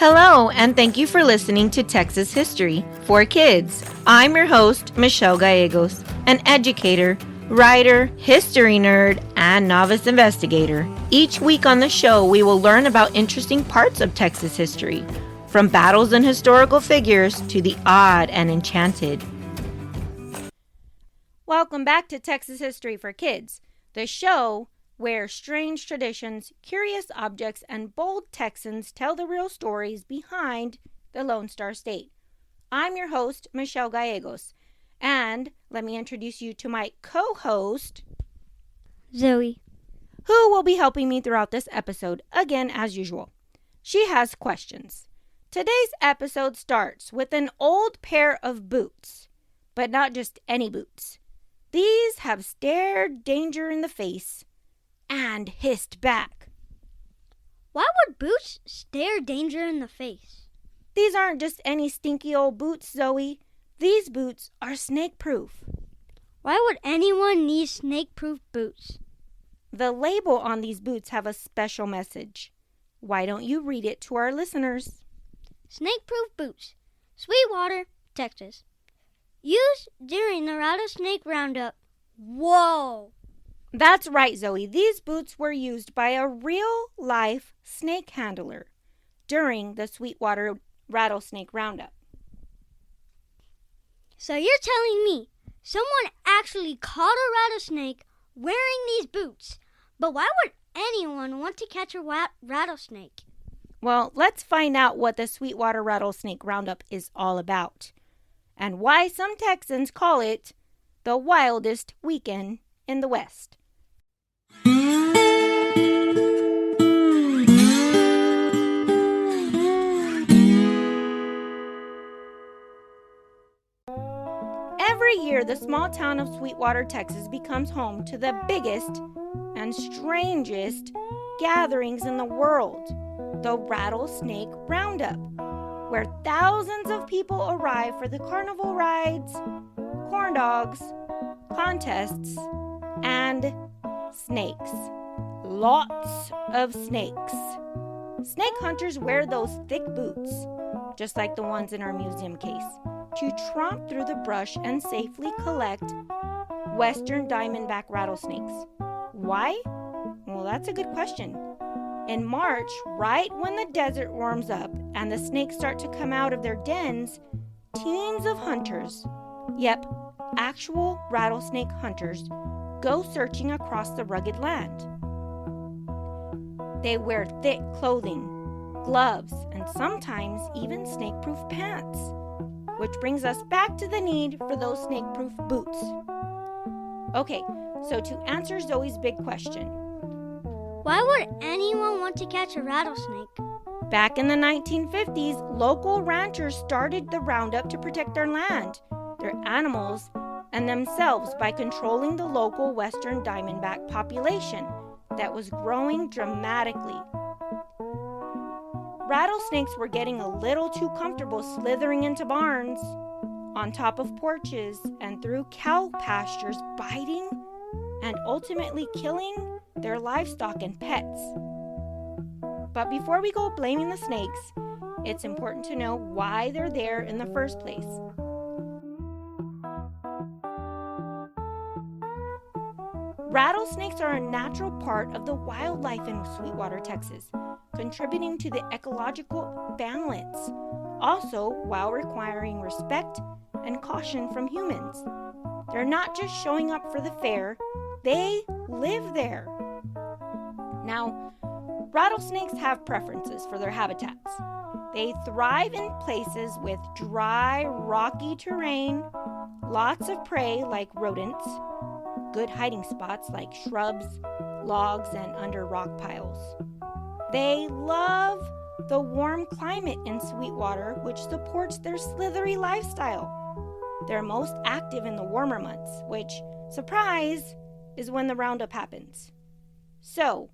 Hello, and thank you for listening to Texas History for Kids. I'm your host, Michelle Gallegos, an educator, writer, history nerd, and novice investigator. Each week on the show, we will learn about interesting parts of Texas history, from battles and historical figures to the odd and enchanted. Welcome back to Texas History for Kids, the show where strange traditions, curious objects, and bold Texans tell the real stories behind the Lone Star State. I'm your host, Michelle Gallegos, and let me introduce you to my co-host, Zoe, who will be helping me throughout this episode, again as usual. She has questions. Today's episode starts with an old pair of boots, but not just any boots. These have stared danger in the face and hissed back. Why would boots stare danger in the face? These aren't just any stinky old boots, Zoe. These boots are snake-proof. Why would anyone need snake-proof boots? The label on these boots have a special message. Why don't you read it to our listeners? Snake-proof boots, Sweetwater, Texas. Used during the Rattlesnake Roundup. Whoa! That's right, Zoe. These boots were used by a real-life snake handler during the Sweetwater Rattlesnake Roundup. So you're telling me someone actually caught a rattlesnake wearing these boots, but why would anyone want to catch a rattlesnake? Well, let's find out what the Sweetwater Rattlesnake Roundup is all about, and why some Texans call it the wildest weekend in the West. Every year, the small town of Sweetwater, Texas becomes home to the biggest and strangest gatherings in the world, the Rattlesnake Roundup, where thousands of people arrive for the carnival rides, corn dogs, contests, and snakes. Lots of snakes. Snake hunters wear those thick boots, just like the ones in our museum case, to tromp through the brush and safely collect western diamondback rattlesnakes. Why? Well, that's a good question. In March, right when the desert warms up and the snakes start to come out of their dens, teams of hunters, actual rattlesnake hunters, go searching across the rugged land. They wear thick clothing, gloves, and sometimes even snake-proof pants, which brings us back to the need for those snake-proof boots. Okay, so to answer Zoe's big question, why would anyone want to catch a rattlesnake? Back in the 1950s, local ranchers started the roundup to protect their land, their animals, and themselves by controlling the local western diamondback population that was growing dramatically. Rattlesnakes were getting a little too comfortable slithering into barns, on top of porches, and through cow pastures, biting and ultimately killing their livestock and pets. But before we go blaming the snakes, it's important to know why they're there in the first place. Rattlesnakes are a natural part of the wildlife in Sweetwater, Texas, contributing to the ecological balance, also while requiring respect and caution from humans. They're not just showing up for the fair, they live there. Now, rattlesnakes have preferences for their habitats. They thrive in places with dry, rocky terrain, lots of prey like rodents, good hiding spots like shrubs, logs, and under rock piles. They love the warm climate in Sweetwater, which supports their slithery lifestyle. They're most active in the warmer months, which, surprise, is when the roundup happens. So,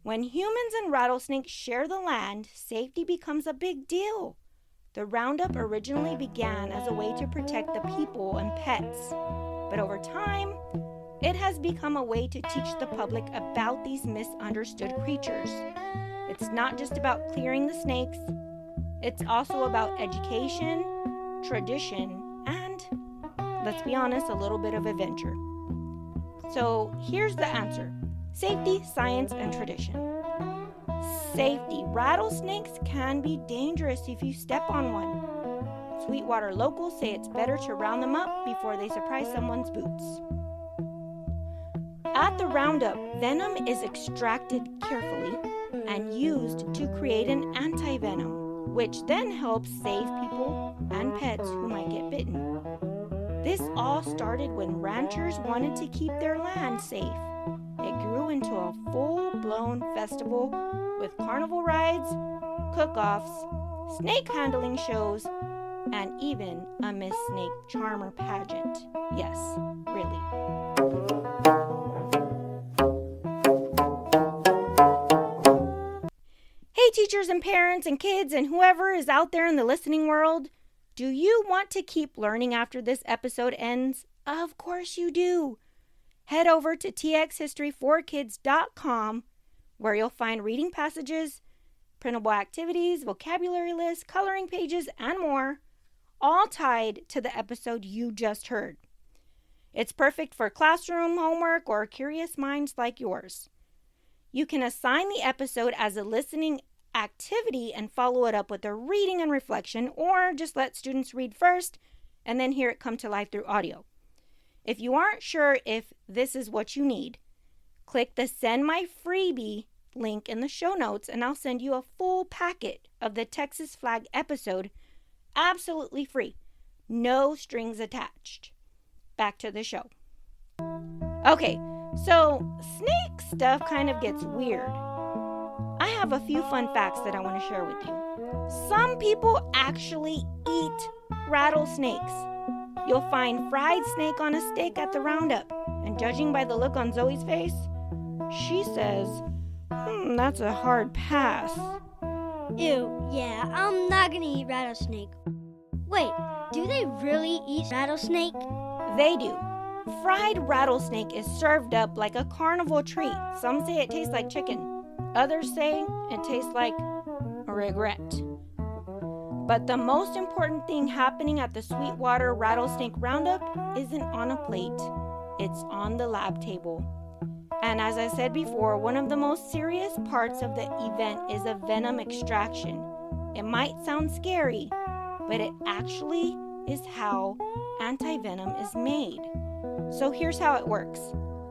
when humans and rattlesnakes share the land, safety becomes a big deal. The roundup originally began as a way to protect the people and pets, but over time, it has become a way to teach the public about these misunderstood creatures. It's not just about clearing the snakes, It's also about education, tradition, and, let's be honest, a little bit of adventure. So here's the answer. Safety, science, and tradition. Safety. Rattlesnakes can be dangerous if you step on one. Sweetwater locals say it's better to round them up before they surprise someone's boots. At the roundup, venom is extracted carefully and used to create an anti-venom, which then helps save people and pets who might get bitten. This all started when ranchers wanted to keep their land safe. It grew into a full-blown festival with carnival rides, cook-offs, snake handling shows, and even a Miss Snake Charmer pageant. Yes, really. Hey teachers and parents and kids and whoever is out there in the listening world, do you want to keep learning after this episode ends? Of course you do. Head over to txhistory4kids.com where you'll find reading passages, printable activities, vocabulary lists, coloring pages, and more, all tied to the episode you just heard. It's perfect for classroom homework or curious minds like yours. You can assign the episode as a listening activity and follow it up with a reading and reflection, or just let students read first and then hear it come to life through audio. If you aren't sure if this is what you need, click the Send My Freebie link in the show notes and I'll send you a full packet of the Texas Flag episode absolutely free. No strings attached. Back to the show. Okay, so snake stuff kind of gets weird. I have a few fun facts that I want to share with you. Some people actually eat rattlesnakes. You'll find fried snake on a stick at the roundup. And judging by the look on Zoe's face, she says, that's a hard pass. Ew, yeah, I'm not gonna eat rattlesnake. Wait, do they really eat rattlesnake? They do. Fried rattlesnake is served up like a carnival treat. Some say it tastes like chicken. Others say it tastes like regret. But the most important thing happening at the Sweetwater Rattlesnake Roundup isn't on a plate. It's on the lab table. And as I said before, one of the most serious parts of the event is a venom extraction. It might sound scary, but it actually is how anti-venom is made. So here's how it works.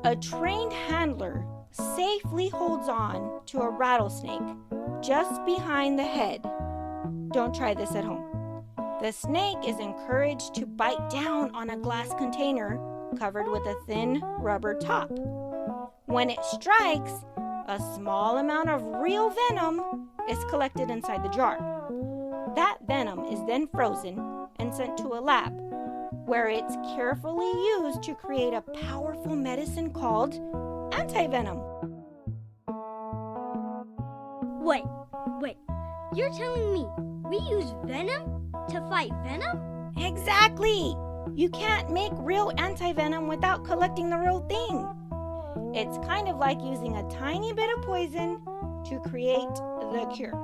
A trained handler safely holds on to a rattlesnake just behind the head. Don't try this at home. The snake is encouraged to bite down on a glass container covered with a thin rubber top. When it strikes, a small amount of real venom is collected inside the jar. That venom is then frozen and sent to a lab, where it's carefully used to create a powerful medicine called anti-venom. Wait, you're telling me we use venom to fight venom? Exactly! You can't make real anti-venom without collecting the real thing. It's kind of like using a tiny bit of poison to create the cure.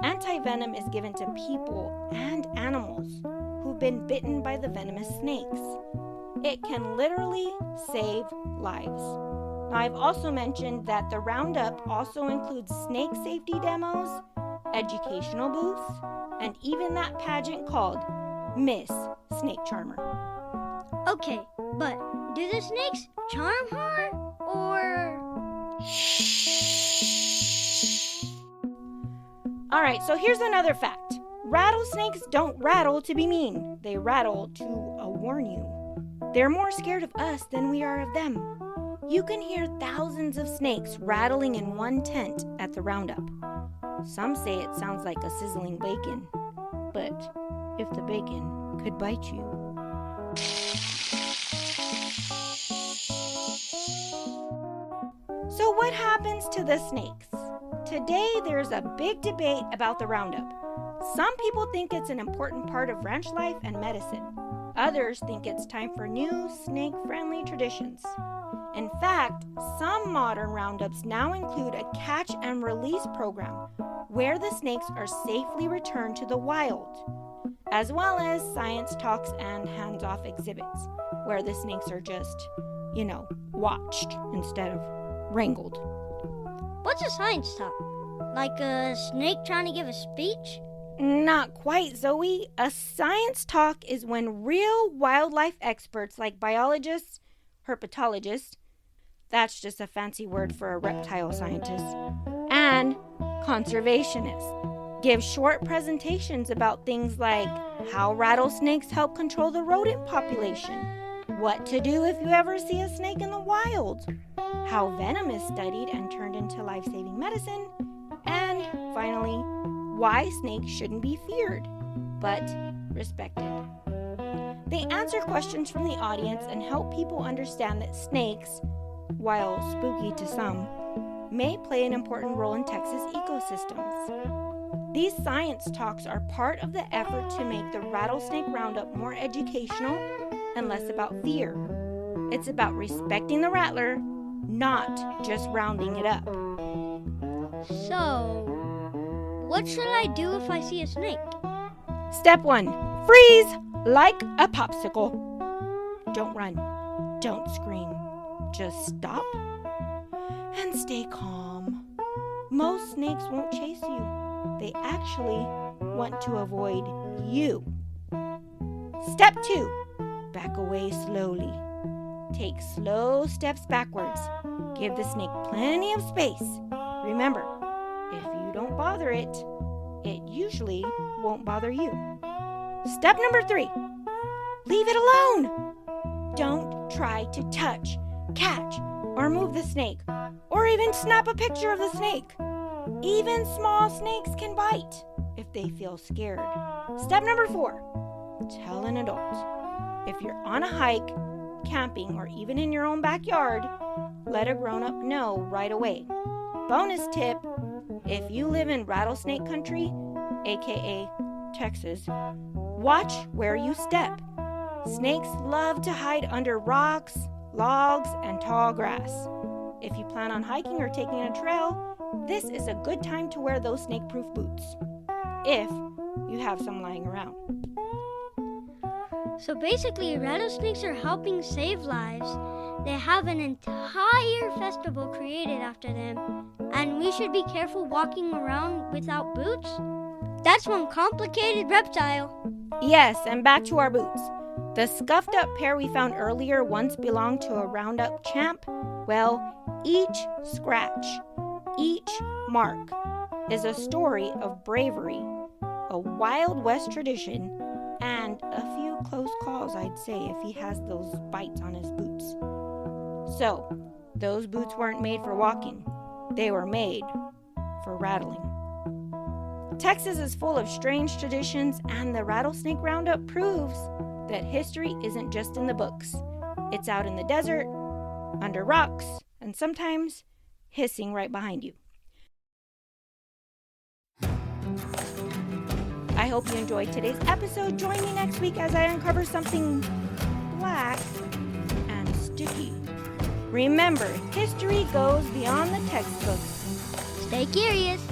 Anti-venom is given to people and animals who've been bitten by the venomous snakes. It can literally save lives. Now, I've also mentioned that the roundup also includes snake safety demos, educational booths, and even that pageant called Miss Snake Charmer. Okay, but do the snakes charm her, or... Alright, so here's another fact. Rattlesnakes don't rattle to be mean. They rattle to warn you. They're more scared of us than we are of them. You can hear thousands of snakes rattling in one tent at the roundup. Some say it sounds like a sizzling bacon. But if the bacon could bite you. So what happens to the snakes? Today there's a big debate about the roundup. Some people think it's an important part of ranch life and medicine. Others think it's time for new snake-friendly traditions. In fact, some modern roundups now include a catch and release program where the snakes are safely returned to the wild, as well as science talks and hands-off exhibits, where the snakes are just, watched instead of wrangled. What's a science talk? Like a snake trying to give a speech? Not quite, Zoe. A science talk is when real wildlife experts like biologists, herpetologists, that's just a fancy word for a reptile scientist, and conservationists give short presentations about things like how rattlesnakes help control the rodent population, what to do if you ever see a snake in the wild, how venom is studied and turned into life-saving medicine, and finally, why snakes shouldn't be feared, but respected. They answer questions from the audience and help people understand that snakes, while spooky to some, may play an important role in Texas ecosystems. These science talks are part of the effort to make the Rattlesnake Roundup more educational and less about fear. It's about respecting the rattler, not just rounding it up. So, what should I do if I see a snake? Step 1. Freeze like a popsicle. Don't run. Don't scream. Just stop and stay calm. Most snakes won't chase you. They actually want to avoid you. Step 2. Back away slowly. Take slow steps backwards. Give the snake plenty of space. Remember, if you don't bother it, it usually won't bother you. Step number 3. Leave it alone. Don't try to touch, catch, or move the snake, or even snap a picture of the snake. Even small snakes can bite if they feel scared. Step number 4. Tell an adult. If you're on a hike, camping, or even in your own backyard, let a grown-up know right away. Bonus tip, if you live in rattlesnake country, aka Texas, watch where you step. Snakes love to hide under rocks, logs, and tall grass. If you plan on hiking or taking a trail, this is a good time to wear those snake-proof boots, if you have some lying around. So basically, rattlesnakes are helping save lives. They have an entire festival created after them, and we should be careful walking around without boots? That's one complicated reptile. Yes, and back to our boots. The scuffed up pair we found earlier once belonged to a Roundup champ. Well, each scratch, each mark is a story of bravery, a Wild West tradition, and a few close calls, I'd say, if he has those bites on his boots. So, those boots weren't made for walking. They were made for rattling. Texas is full of strange traditions, and the Rattlesnake Roundup proves that history isn't just in the books. It's out in the desert, under rocks, and sometimes hissing right behind you. I hope you enjoyed today's episode. Join me next week as I uncover something black and sticky. Remember, history goes beyond the textbooks. Stay curious.